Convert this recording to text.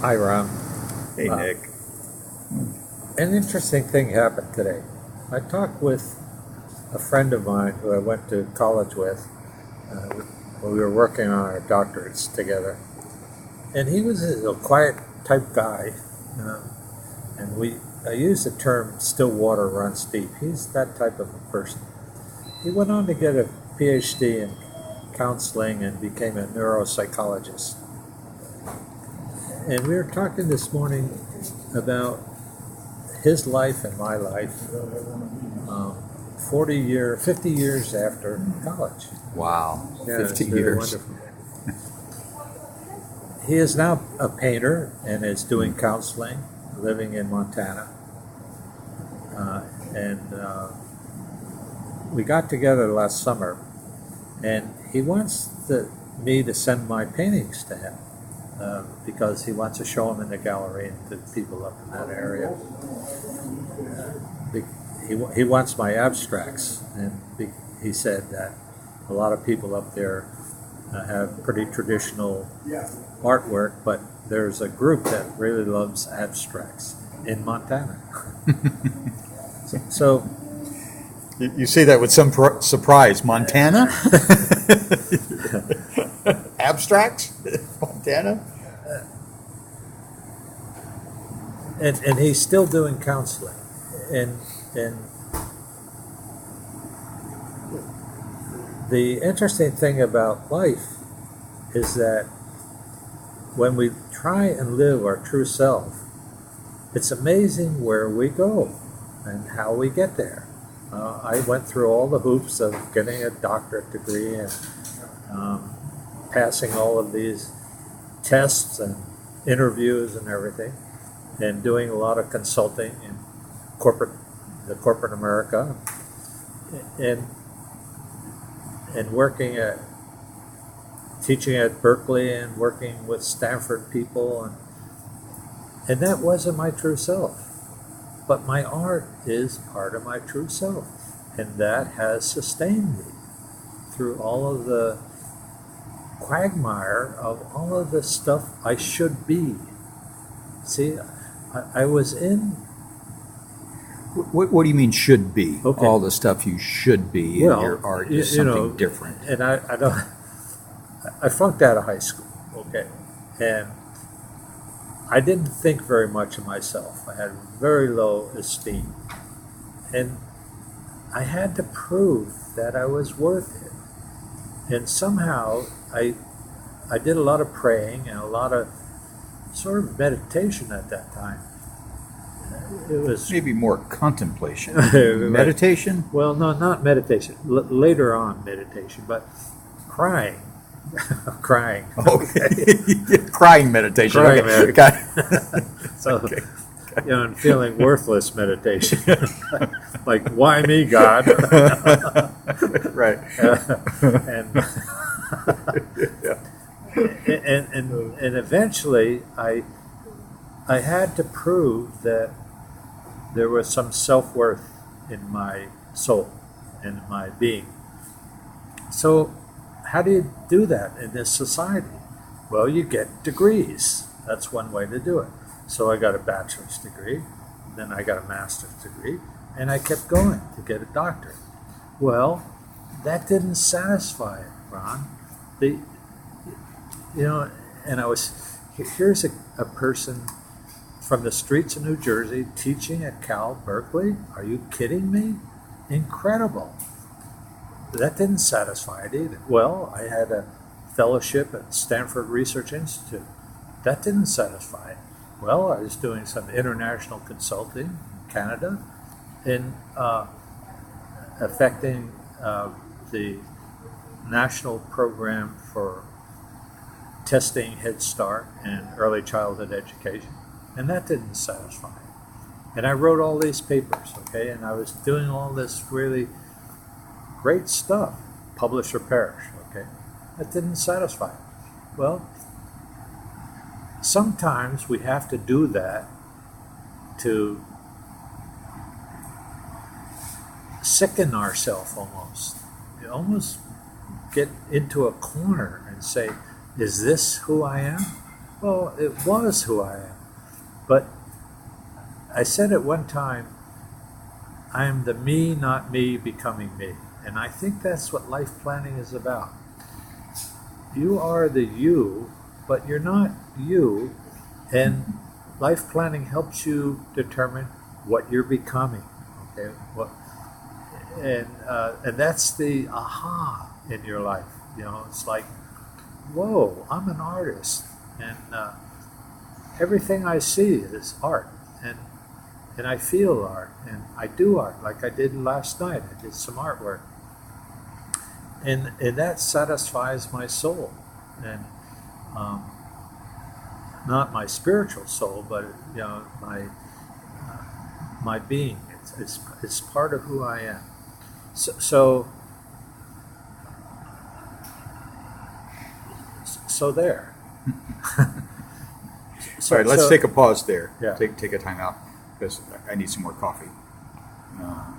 Hi, Ron. Hey, Nick. An interesting thing happened today. I talked with a friend of mine who I went to college with. We were working on our doctorates together. And he was a quiet type guy. Uh, and I use the term still water runs deep. He's that type of a person. He went on to get a PhD in counseling and became a neuropsychologist. And we were talking this morning about his life and my life 50 years after college. Wow, Yeah, 50 it's really years. wonderful. He is now a painter and is doing counseling, living in Montana. We got together last summer, and he wants me to send my paintings to him because he wants to show them in the gallery and to people up in that area. He wants my abstracts, and he said that a lot of people up there have pretty traditional artwork, but there's a group that really loves abstracts in Montana. so You say that with some surprise. Montana? Abstracts? Montana? and he's still doing counseling, and the interesting thing about life is that when we try and live our true self, it's amazing where we go and how we get there. I went through all the hoops of getting a doctorate degree and passing all of these tests and interviews and everything, and doing a lot of consulting in the corporate America, and teaching at Berkeley and working with Stanford people, and that wasn't my true self. But my art is part of my true self, and that has sustained me through all of the quagmire of all of the stuff I should be. See, I was in... What do you mean should be? Okay. All the stuff you should be in your art is something different. And I flunked out of high school, okay? And I didn't think very much of myself. I had very low esteem. And I had to prove that I was worth it. And somehow I did a lot of praying and a lot of sort of meditation at that time. It was Maybe more contemplation. Meditation? Well, no, not meditation. Later on meditation, but crying. Crying. Okay. Crying meditation. Crying okay. meditation. So, and feeling worthless meditation. Like, why me, God? Right. And eventually I had to prove that there was some self-worth in my soul, in my being. So how do you do that in this society? Well, you get degrees. That's one way to do it. So I got a bachelor's degree, then I got a master's degree, and I kept going to get a doctorate. Well, that didn't satisfy it, Ron. And here's a person from the streets of New Jersey teaching at Berkeley. Are you kidding me? Incredible. That didn't satisfy it either. Well, I had a fellowship at Stanford Research Institute. That didn't satisfy it. Well, I was doing some international consulting in Canada in affecting the national program for testing Head Start and early childhood education, and that didn't satisfy me. And I wrote all these papers, okay, and I was doing all this really great stuff, publish or perish, okay. That didn't satisfy me. Well, sometimes we have to do that to sicken ourselves almost. You almost get into a corner and say, is this who I am? Well, it was who I am. But I said at one time, I am the me, not me, becoming me. And I think that's what life planning is about. You are the you, but you're not you. And life planning helps you determine what you're becoming. Okay, and that's the aha in your life. It's like, whoa, I'm an artist, and everything I see is art, and I feel art, and I do art, like I did last night. I did some artwork, and that satisfies my soul, and not my spiritual soul, but my being. It's part of who I am. So there. All right, let's take a pause there. Yeah. Take a time out because I need some more coffee.